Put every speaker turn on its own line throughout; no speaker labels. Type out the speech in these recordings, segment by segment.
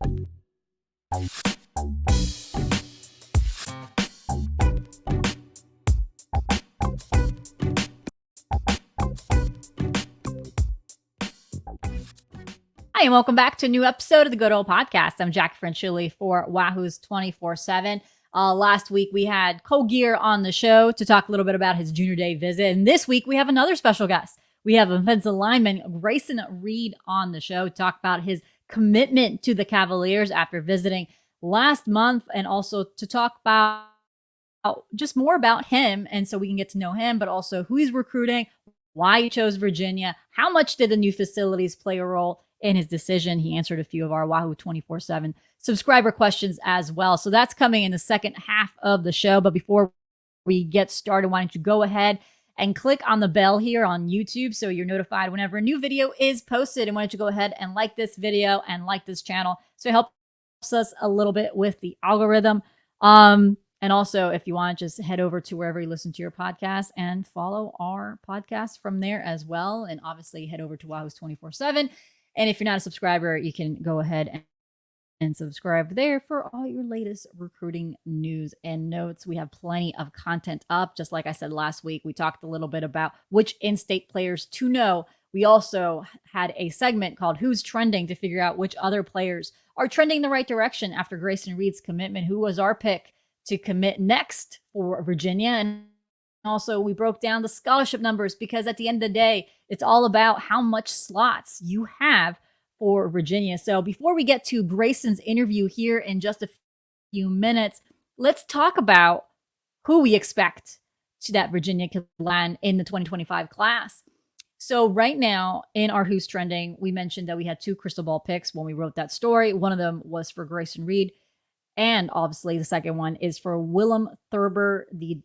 Hi, and welcome back to a new episode of the Good Old Podcast. I'm Jacquie Franciulli for Wahoo's 24/7. Last week, we had Cole Gear on the show to talk a little bit about his junior day visit. And this week, we have another special guest. We have offensive lineman Grayson Reid on the show to talk about his commitment to the Cavaliers after visiting last month, and also to talk about just more about him. And so we can get to know him, but also who he's recruiting, why he chose Virginia, how much did the new facilities play a role in his decision. He answered a few of our Wahoo 24/7 subscriber questions as well. So that's coming in the second half of the show. But before we get started, why don't you go ahead and click on the bell here on YouTube so you're notified whenever a new video is posted. And why don't you go ahead and like this video and like this channel so it helps us a little bit with the algorithm. And also, if you want, just head over to wherever you listen to your podcast and follow our podcast from there as well. And obviously, head over to Wahoo's 24/7. And if you're not a subscriber, you can go ahead and subscribe there for all your latest recruiting news and notes. We have plenty of content up. Just like I said last week, we talked a little bit about which in-state players to know. We also had a segment called Who's Trending to figure out which other players are trending the right direction after Grayson Reid's commitment, who was our pick to commit next for Virginia. And also, we broke down the scholarship numbers because at the end of the day, it's all about how much slots you have for Virginia. So before we get to Grayson's interview here in just a few minutes, let's talk about who we expect that Virginia can land in the 2025 class. So right now in our Who's Trending, we mentioned that we had two crystal ball picks when we wrote that story. One of them was for Grayson Reid. And obviously the second one is for Willem Thurber, the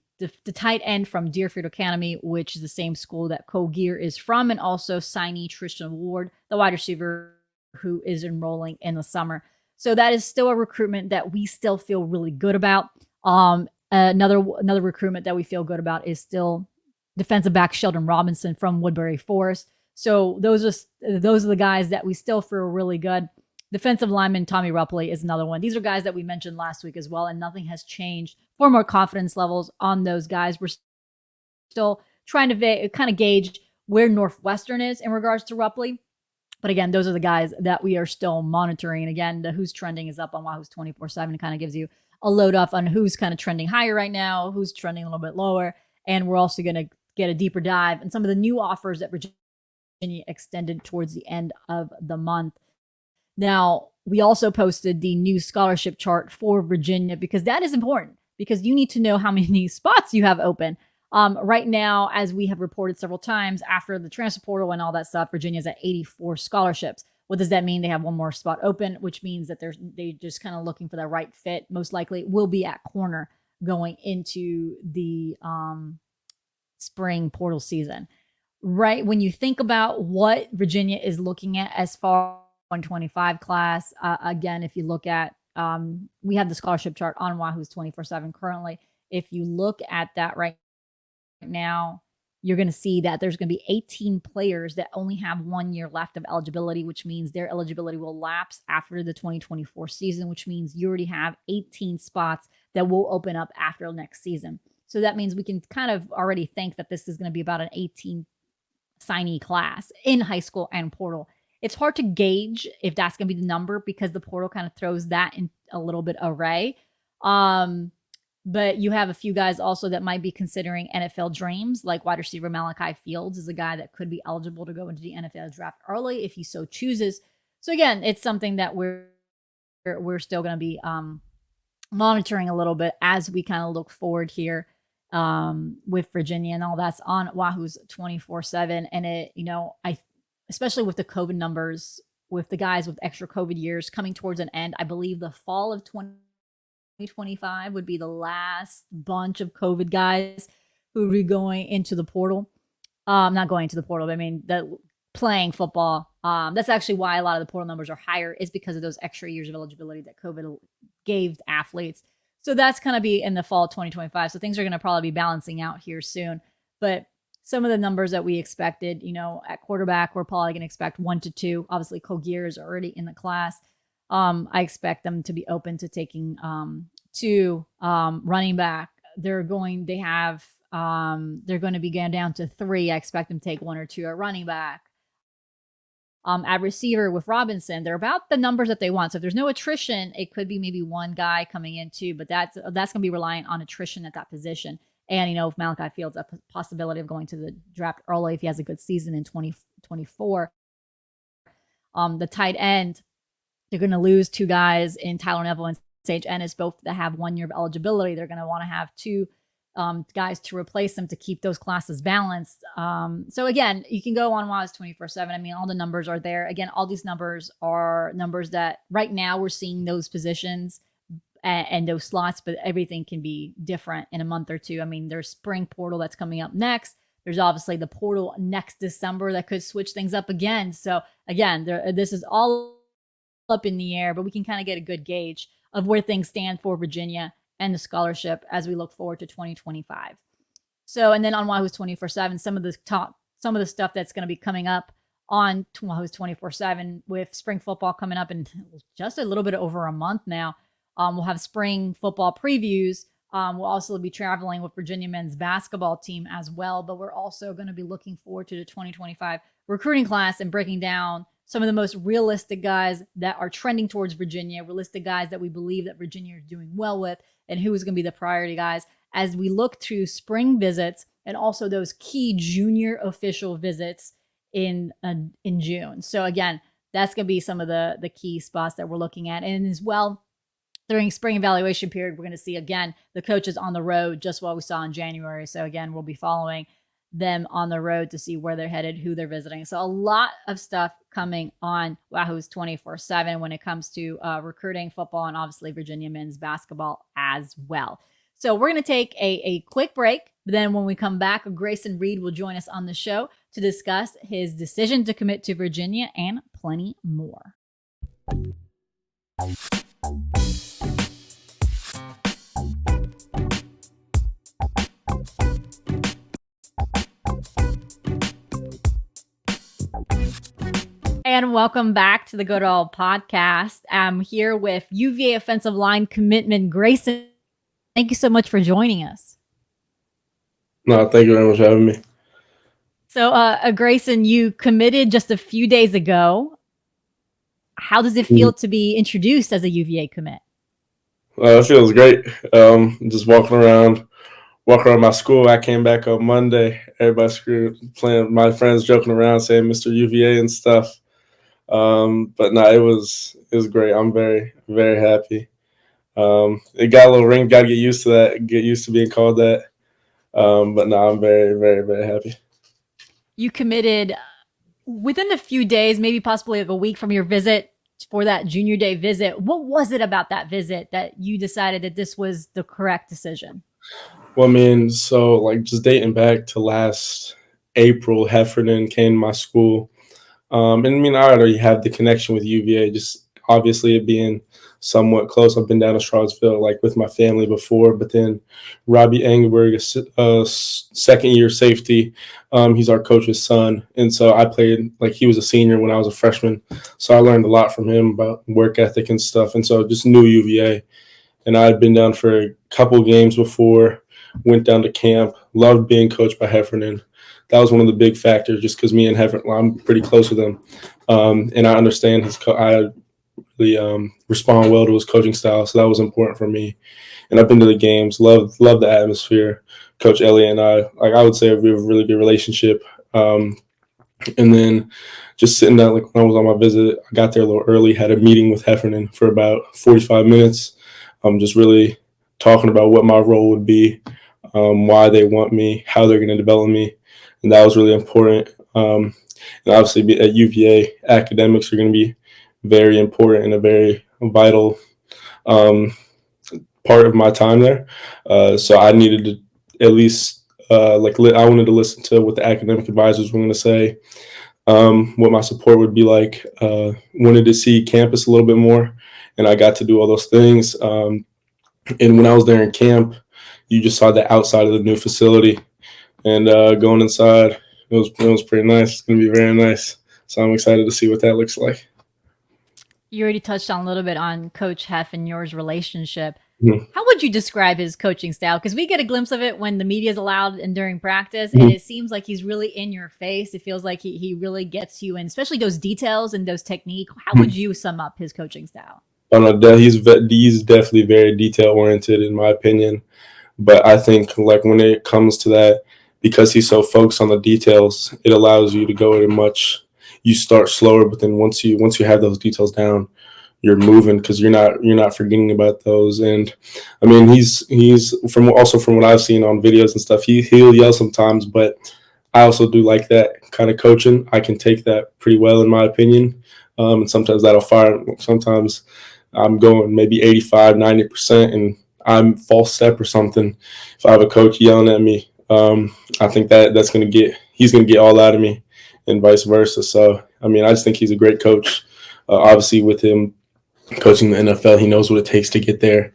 tight end from Deerfield Academy, which is the same school that Cole Gear is from, and also signee Tristan Ward, the wide receiver who is enrolling in the summer. So that is still a recruitment that we still feel really good about. Another recruitment that we feel good about is still defensive back Sheldon Robinson from Woodbury Forest. So those are the guys that we still feel really good. Defensive lineman Tommy Rupley is another one. These are guys that we mentioned last week as well, and nothing has changed for more confidence levels on those guys. We're still trying to kind of gauge where Northwestern is in regards to Rupley. But again, those are the guys that we are still monitoring. And again, the Who's Trending is up on Wahoo's 24/7. It kind of gives you a load off on who's kind of trending higher right now, who's trending a little bit lower. And we're also going to get a deeper dive in some of the new offers that Virginia extended towards the end of the month. Now, we also posted the new scholarship chart for Virginia because that is important because you need to know how many spots you have open. Right now, as we have reported several times, after the transfer portal and all that stuff, Virginia's at 84 scholarships. What does that mean? They have one more spot open, which means that they just kind of looking for the right fit. Most likely will be at corner going into the spring portal season. Right when you think about what Virginia is looking at as far 125 class. Again, if you look at, we have the scholarship chart on Wahoo's 24/7 currently. If you look at that right now, you're going to see that there's going to be 18 players that only have 1 year left of eligibility, which means their eligibility will lapse after the 2024 season, which means you already have 18 spots that will open up after next season. So that means we can kind of already think that this is going to be about an 18 signee class in high school and portal. It's hard to gauge if that's going to be the number because the portal kind of throws that in a little bit array. But you have a few guys also that might be considering NFL dreams, like wide receiver Malachi Fields is a guy that could be eligible to go into the NFL draft early if he so chooses. So again, it's something that we're still going to be monitoring a little bit as we kind of look forward here with Virginia, and all that's on Wahoo's 24/7. And it, especially with the COVID numbers, with the guys with extra COVID years coming towards an end, I believe the fall of 2025 would be the last bunch of COVID guys who would be going into the portal. Not going into the portal, but I mean, playing football. That's actually why a lot of the portal numbers are higher, is because of those extra years of eligibility that COVID gave athletes. So that's going to be in the fall of 2025. So things are going to probably be balancing out here soon. But some of the numbers that we expected, at quarterback, we're probably going to expect 1 to 2. Obviously, Cole Gear is already in the class. I expect them to be open to taking two running back. They're going to be going down to three. I expect them to take one or two at running back. At receiver with Robinson, they're about the numbers that they want. So if there's no attrition, it could be maybe one guy coming in too, but that's going to be reliant on attrition at that position. And, if Malachi Fields a possibility of going to the draft early if he has a good season in 2024. The tight end, they're going to lose two guys in Tyler Neville and Sage Ennis, both that have 1 year of eligibility. They're going to want to have two guys to replace them to keep those classes balanced. So again, you can go on Waz 24/7. I mean, all the numbers are there. Again, all these numbers are numbers that right now we're seeing those positions and those slots, but everything can be different in a month or two. I mean, there's spring portal that's coming up next. There's obviously the portal next December that could switch things up again. So again, this is all up in the air, but we can kind of get a good gauge of where things stand for Virginia and the scholarship as we look forward to 2025. So, and then on Wahoo's 24/7, some of the stuff that's going to be coming up on Wahoo's 24/7 with spring football coming up in just a little bit over a month now. We'll have spring football previews. We'll also be traveling with Virginia men's basketball team as well, but we're also going to be looking forward to the 2025 recruiting class and breaking down some of the most realistic guys that are trending towards Virginia, realistic guys that we believe that Virginia is doing well with, and who is going to be the priority guys as we look to spring visits and also those key junior official visits in June. So again, that's going to be some of the key spots that we're looking at. And as well, during spring evaluation period, we're going to see, again, the coaches on the road, just what we saw in January. So again, we'll be following them on the road to see where they're headed, who they're visiting. So a lot of stuff coming on Wahoo's 24/7 when it comes to recruiting, football, and obviously Virginia men's basketball as well. So we're going to take a quick break. But then when we come back, Grayson Reid will join us on the show to discuss his decision to commit to Virginia and plenty more. And welcome back to the Good OL Podcast. I'm here with UVA offensive line commitment Grayson. Thank you so much for joining us.
No, thank you very much for having me.
So, Grayson, you committed just a few days ago. How does it feel to be introduced as a UVA commit?
It feels great. Just walking around my school. I came back on Monday. Everybody's playing, my friends joking around saying Mr. UVA and stuff. But no, it was great. I'm very, very happy. It got a little ring. Got to get used to that. Get used to being called that. But no, I'm very, very, very happy.
You committed within a few days, maybe possibly like a week from your visit for that junior day visit. What was it about that visit that you decided that this was the correct decision?
Well, I mean, so like just dating back to last April, Heffernan came to my school. And I mean, I already have the connection with UVA, just obviously it being somewhat close. I've been down to Charlottesville like with my family before, but then Robbie Engelberg, a second-year safety, he's our coach's son. And so I played, like he was a senior when I was a freshman. So I learned a lot from him about work ethic and stuff. And so just knew UVA. And I had been down for a couple games before, went down to camp, loved being coached by Heffernan. That was one of the big factors, just because me and Heffernan, I'm pretty close with him, and I understand I really respond well to his coaching style, so that was important for me. And I've been to the games, love the atmosphere. Coach Elliott and I would say we have a really good relationship. And then just sitting down, like when I was on my visit, I got there a little early, had a meeting with Heffernan for about 45 minutes. Just really talking about what my role would be, why they want me, how they're going to develop me. And that was really important. And obviously at UVA, academics are going to be very important and a very vital part of my time there. So I needed to at least, I wanted to listen to what the academic advisors were going to say, what my support would be like. Wanted to see campus a little bit more, and I got to do all those things. And when I was there in camp, you just saw the outside of the new facility. And going inside, it was pretty nice. It's going to be very nice. So I'm excited to see what that looks like.
You already touched on a little bit on Coach Heff and yours relationship.
Mhm.
How would you describe his coaching style? Because we get a glimpse of it when the media is allowed and during practice, and
Mhm.
it seems like he's really in your face. It feels like he really gets you in, especially those details and those technique. How would
Mhm.
you sum up his coaching style?
Oh, no, he's definitely very detail oriented in my opinion. But I think like when it comes to that, because he's so focused on the details, it allows you to go at a much. You start slower, but then once you have those details down, you're moving because you're not forgetting about those. And I mean, he's from what I've seen on videos and stuff. He'll yell sometimes, but I also do like that kind of coaching. I can take that pretty well, in my opinion. And sometimes that'll fire. Sometimes I'm going maybe 85, 90%, and I'm false step or something. If I have a coach yelling at me, I think that's going to he's going to get all out of me, and vice versa. So, I mean, I just think he's a great coach. Obviously, with him coaching the NFL, he knows what it takes to get there,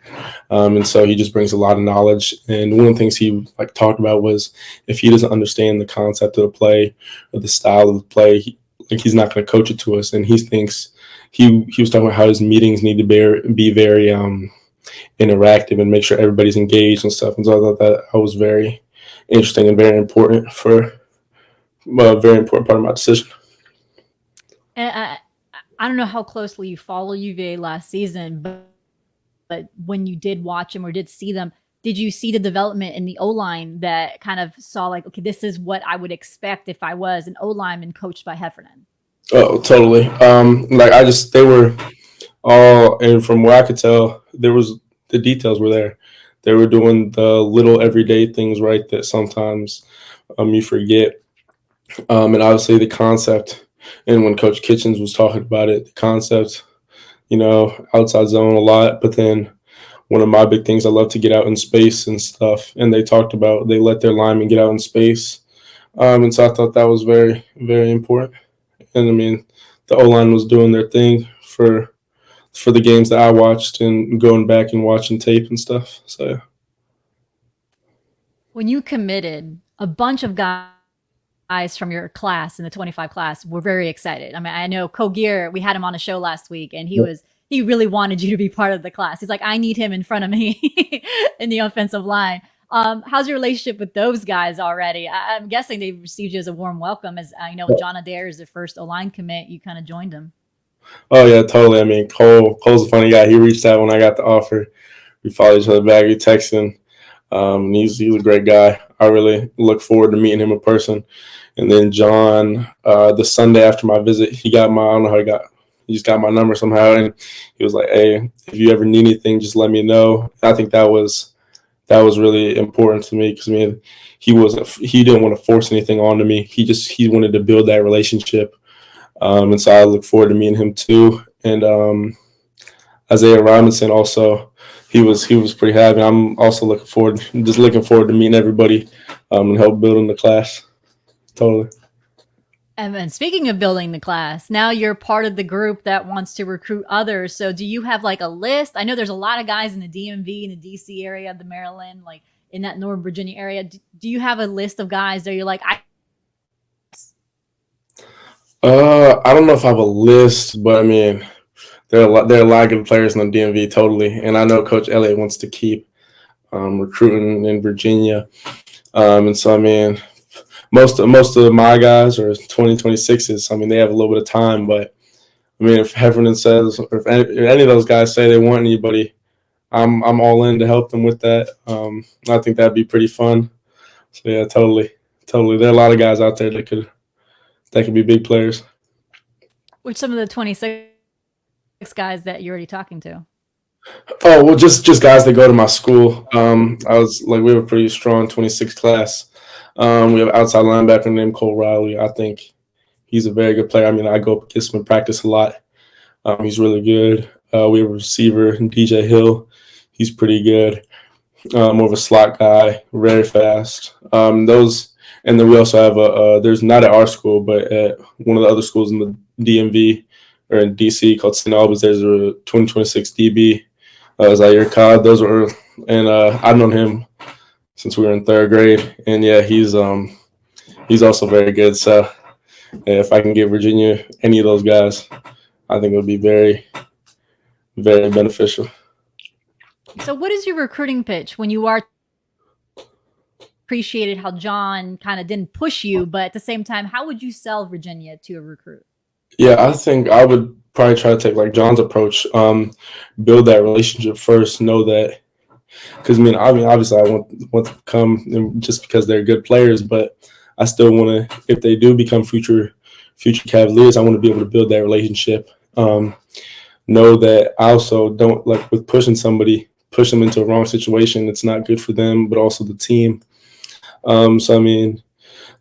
and so he just brings a lot of knowledge. And one of the things he like talked about was if he doesn't understand the concept of the play or the style of the play, he's not going to coach it to us. And he thinks he was talking about how his meetings need to be very interactive and make sure everybody's engaged and stuff. And so I thought that was very interesting and very important for a very important part of my decision.
And I don't know how closely you follow UVA last season, but when you did watch them or did see them, did you see the development in the O line that kind of saw like, okay, this is what I would expect if I was an O lineman coached by Heffernan?
Oh, totally. Like they were all, and from what I could tell, the details were there. They were doing the little everyday things right that sometimes you forget. And obviously the concept, and when Coach Kitchens was talking about it, the concept, outside zone a lot. But then one of my big things, I love to get out in space and stuff. And they talked about they let their linemen get out in space. And so I thought that was very, very important. And I mean, the O line was doing their thing for the games that I watched and going back and watching tape and stuff. So yeah.
When you committed, a bunch of guys from your class in the 25 class were very excited. I mean, I know Kogier, we had him on a show last week, and he really wanted you to be part of the class. He's like, I need him in front of me in the offensive line. How's your relationship with those guys already? I'm guessing they received you as a warm welcome. As I know, John Adair is the first O line commit. You kind of joined him.
Oh yeah, totally. I mean, Cole's a funny guy. He reached out when I got the offer. We followed each other back. We texted. He's a great guy. I really look forward to meeting him in person. And then John, the Sunday after my visit, I don't know how he just got my number somehow, and he was like, "Hey, if you ever need anything, just let me know." I think that was really important to me because I mean, he didn't want to force anything onto me. He wanted to build that relationship, and so I look forward to meeting him too. And Isaiah Robinson also, he was pretty happy. I'm also looking forward to meeting everybody, and help building the class. Totally.
And then speaking of building the class, now you're part of the group that wants to recruit others. So do you have like a list? I know there's a lot of guys in the DMV, in the DC area, the Maryland, like in that Northern Virginia area. Do you have a list of guys that you're like,
I don't know if I have a list, but I mean, there are a lot of good players in the DMV, totally. And I know Coach Elliott wants to keep recruiting in Virginia, and so I mean, most of my guys are 2026s. I mean, they have a little bit of time, but I mean, if Heffernan says, or if any of those guys say they want anybody, I'm all in to help them with that. I think that'd be pretty fun. So yeah, totally, totally. There are a lot of guys out there that could be big players.
which some of the 26 guys that you're already talking to?
Oh well, just guys that go to my school. We have a pretty strong 26 class. We have an outside linebacker named Cole Riley. I think he's a very good player. I mean, I go up against him in practice a lot. He's really good. We have a receiver, DJ Hill. He's pretty good. More of a slot guy, very fast. And then we also have there's not at our school, but at one of the other schools in the DMV or in DC called St. Albans, there's a 2026 DB, Zaire Codd. And I've known him since we were in third grade. And yeah, he's also very good. So yeah, if I can get Virginia any of those guys, I think it would be very, very beneficial.
So, what is your recruiting pitch when you are appreciated how John kind of didn't push you, but at the same time, how would you sell Virginia to a recruit?
Yeah, I think I would probably try to take like John's approach. Build that relationship first. Know that because I mean, obviously, I want to come just because they're good players, but I still want to. If they do become future Cavaliers, I want to be able to build that relationship. Know that I also don't like with pushing somebody, push them into a wrong situation. It's not good for them, but also the team. So I mean,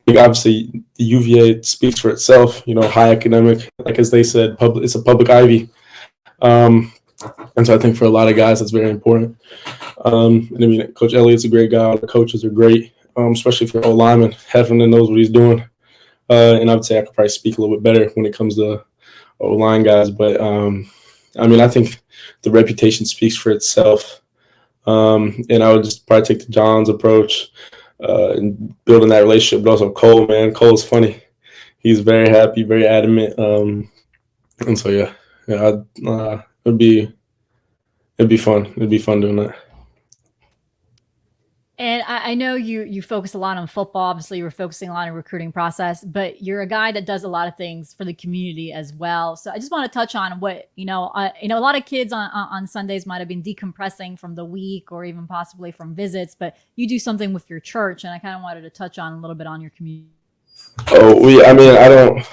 like obviously the UVA speaks for itself. You know, high academic, like as they said, public. It's a public Ivy, and so I think for a lot of guys that's very important. And I mean, Coach Elliott's a great guy. The coaches are great, especially for O lineman. Heffernan knows what he's doing, and I would say I could probably speak a little bit better when it comes to O line guys. But I mean, I think the reputation speaks for itself, and I would just probably take the John's approach and building that relationship. But also Cole, man, Cole's funny. He's very happy, very adamant, and so yeah, it'd be fun. It'd be fun doing that.
And I know you focus a lot on football. Obviously, you're focusing a lot on recruiting process, but you're a guy that does a lot of things for the community as well. So I just want to touch on what a lot of kids on Sundays might have been decompressing from the week or even possibly from visits, but you do something with your church, and I kind of wanted to touch on a little bit on your community.
Oh, I mean, I don't.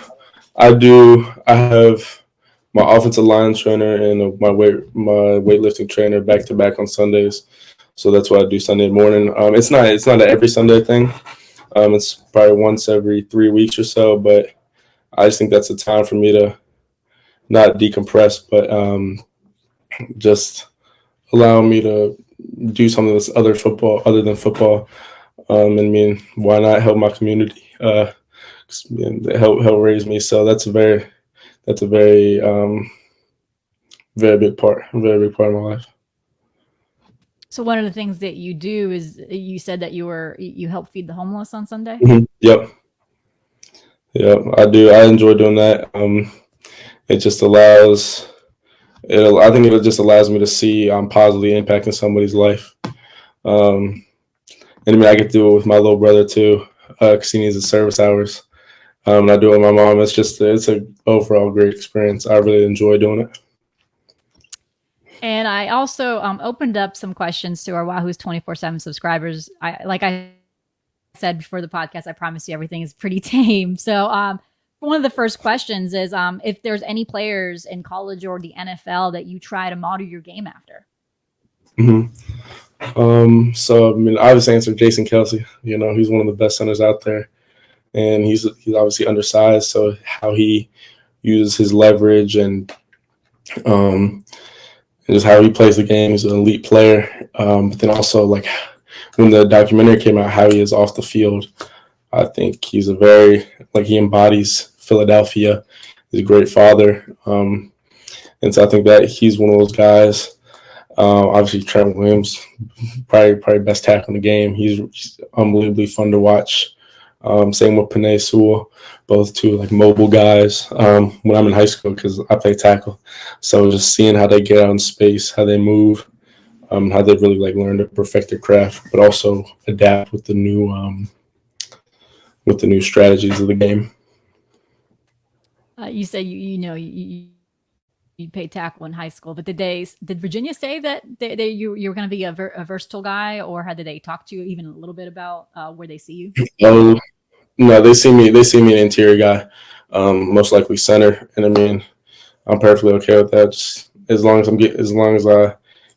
I do. I have my offensive line trainer and my weightlifting trainer back to back on Sundays. So that's what I do Sunday morning. It's not an every Sunday thing. It's probably once every 3 weeks or so. But I just think that's a time for me to not decompress, but just allow me to do something that's other than football. I mean, why not help my community? Help raise me. So that's a very very big part of my life.
So one of the things that you do is you said that you help feed the homeless on Sunday.
Mm-hmm. Yep, I do. I enjoy doing that. It just allows. I think it just allows me to see I'm positively impacting somebody's life. And I mean, I get to do it with my little brother too, because he needs the service hours. And I do it with my mom. It's a overall great experience. I really enjoy doing it.
And I also opened up some questions to our Wahoo's 24/7 subscribers. Like I said before the podcast, I promise you everything is pretty tame. So one of the first questions is if there's any players in college or the NFL that you try to model your game after.
Mm-hmm. So I mean, I was answer Jason Kelsey. You know, he's one of the best centers out there, and he's obviously undersized. So how he uses his leverage and just how he plays the game. He's an elite player. But then also, like, when the documentary came out, how he is off the field, I think he's he embodies Philadelphia. He's a great father. And so I think that he's one of those guys. Obviously, Trent Williams, probably best tackle in the game. He's unbelievably fun to watch. Same with Penei Sewell, both two like mobile guys. When I'm in high school, because I play tackle, so just seeing how they get out in space, how they move, how they really like learn to perfect their craft, but also adapt with the new strategies of the game.
You say you played tackle in high school, but did Virginia say that you were going to be a versatile guy, or did they talk to you even a little bit about where they see you?
Oh no, they see me an interior guy, most likely center, and I mean I'm perfectly okay with that. Just as long as I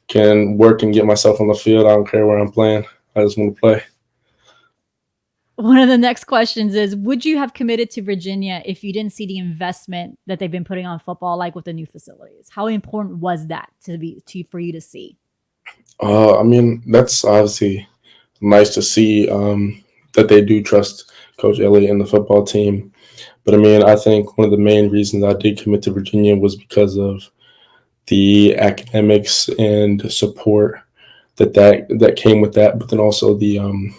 can work and get myself on the field, I don't care where I'm playing. I just want to play.
One of the next questions is, would you have committed to Virginia if you didn't see the investment that they've been putting on football, like with the new facilities? How important was that for you to see?
I mean, that's obviously nice to see that they do trust Coach Elliott and the football team. But I mean, I think one of the main reasons I did commit to Virginia was because of the academics and support that came with that, but then also the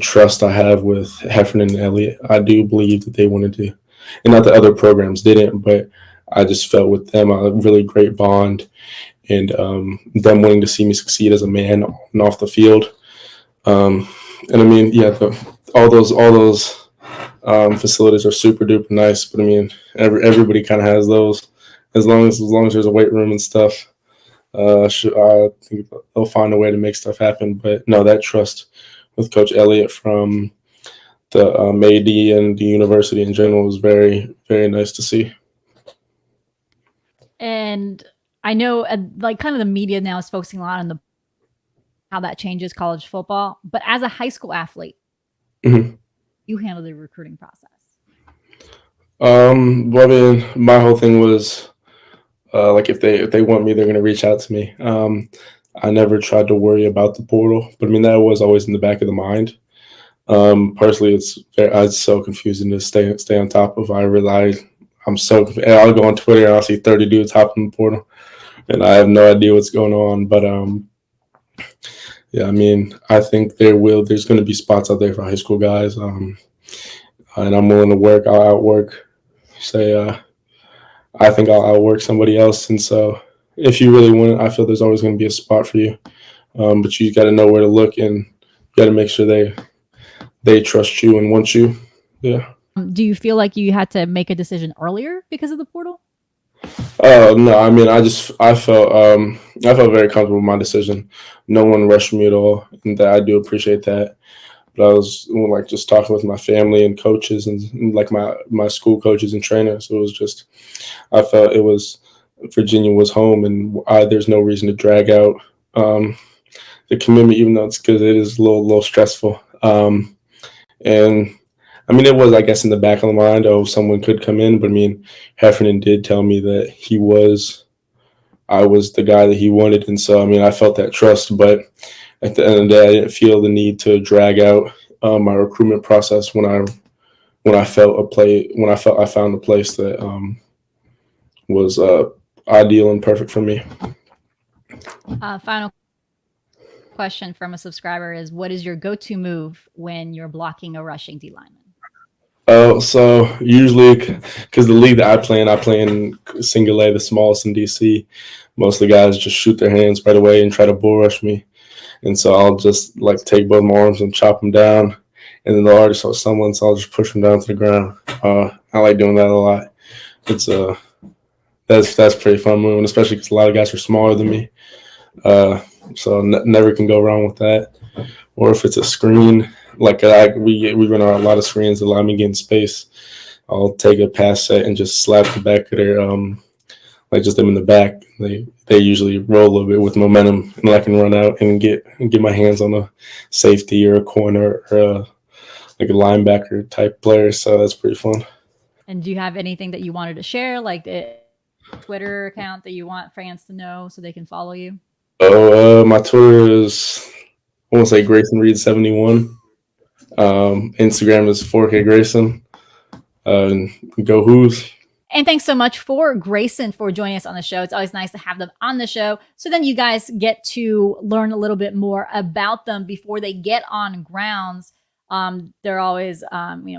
trust I have with Heffernan and Elliott. I do believe that they wanted to, and not that other programs didn't, but I just felt with them a really great bond, and them wanting to see me succeed as a man on and off the field. Um, and I mean, yeah, all those facilities are super duper nice. But I mean, everybody kind of has those. As long as there's a weight room and stuff, I think they'll find a way to make stuff happen. But no, that trust with Coach Elliott from the AD and the university in general was very, very nice to see.
And I know like kind of the media now is focusing a lot on the how that changes college football. But as a high school athlete,
Mhm.
you handle the recruiting process.
Well, I mean, my whole thing was like if they want me, they're gonna reach out to me. I never tried to worry about the portal, but I mean that was always in the back of the mind. Personally, it's so confusing to stay on top of. I realize I'll go on Twitter and I'll see 30 dudes hopping in the portal, and I have no idea what's going on. But yeah, I mean, I think there's going to be spots out there for high school guys, and I'm willing to work. I'll outwork. Say, I think I'll outwork somebody else, and so if you really want it, I feel there's always going to be a spot for you. But you got to know where to look, and you got to make sure they trust you and want you. Yeah.
Do you feel like you had to make a decision earlier because of the portal?
No, I mean, I felt very comfortable with my decision. No one rushed me at all, and that I do appreciate that. But I was like just talking with my family and coaches and like my school coaches and trainers. So it was just I felt it was Virginia was home, and there's no reason to drag out um, the commitment, even though it's because it is a little stressful. And I mean, it was, I guess, in the back of the mind, oh, someone could come in. But I mean, Heffernan did tell me that I was the guy that he wanted. And so, I mean, I felt that trust. But at the end of the day, I didn't feel the need to drag out my recruitment process when I found a place that was ideal and perfect for me.
Final question from a subscriber is, what is your go-to move when you're blocking a rushing D lineman?
So usually, because the league that I play in single A, the smallest in DC. Most of the guys just shoot their hands right away and try to bull rush me, and so I'll just like take both my arms and chop them down, and then they'll already saw someone, so I'll just push them down to the ground. I like doing that a lot. It's that's pretty fun moving, especially because a lot of guys are smaller than me. So never can go wrong with that. Or if it's a screen, like we run a lot of screens that allow me to get in space. I'll take a pass set and just slap the back of their like just them in the back. They usually roll a little bit with momentum, and I can run out and get my hands on a safety or a corner or like a linebacker type player. So that's pretty fun.
And do you have anything that you wanted to share, like the Twitter account that you want fans to know so they can follow you?
Oh, my Twitter is I want to say Grayson Reid 71. Instagram is 4K Grayson. Go Who's.
And thanks so much for Grayson for joining us on the show. It's always nice to have them on the show. So then you guys get to learn a little bit more about them before they get on grounds. They're always,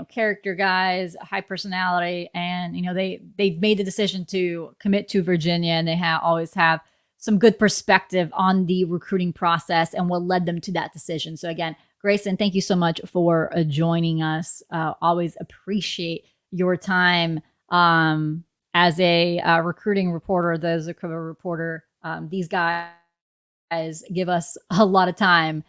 character guys, high personality, and they made the decision to commit to Virginia, and they always have some good perspective on the recruiting process and what led them to that decision. So again, Grayson, thank you so much for joining us. Always appreciate your time as a recruiting reporter, as a cover reporter. These guys give us a lot of time.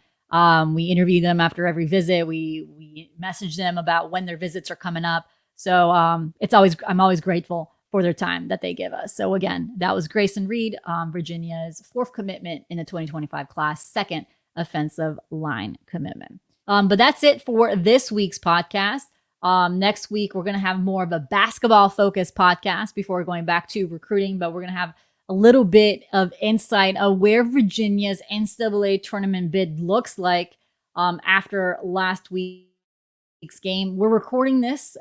We interview them after every visit. We message them about when their visits are coming up. So I'm always grateful for their time that they give us. So again, that was Grayson Reid, Virginia's fourth commitment in the 2025 class, second offensive line commitment. But that's it for this week's podcast. Next week, we're going to have more of a basketball focused podcast before going back to recruiting, but we're going to have a little bit of insight of where Virginia's NCAA tournament bid looks like after last week's game. We're recording this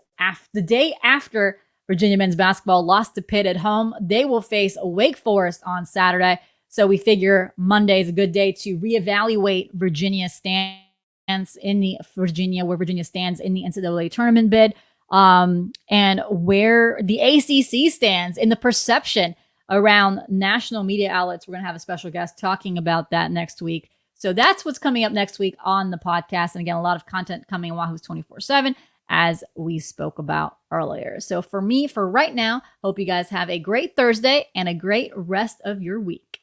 the day after Virginia men's basketball lost to Pitt at home. They will face Wake Forest on Saturday. So we figure Monday is a good day to reevaluate Virginia's stance where Virginia stands in the NCAA tournament bid. and where the ACC stands in the perception around national media outlets. We're going to have a special guest talking about that next week. So that's what's coming up next week on the podcast. And again, a lot of content coming in Wahoo's 24/7, as we spoke about earlier. So for me, for right now, hope you guys have a great Thursday and a great rest of your week.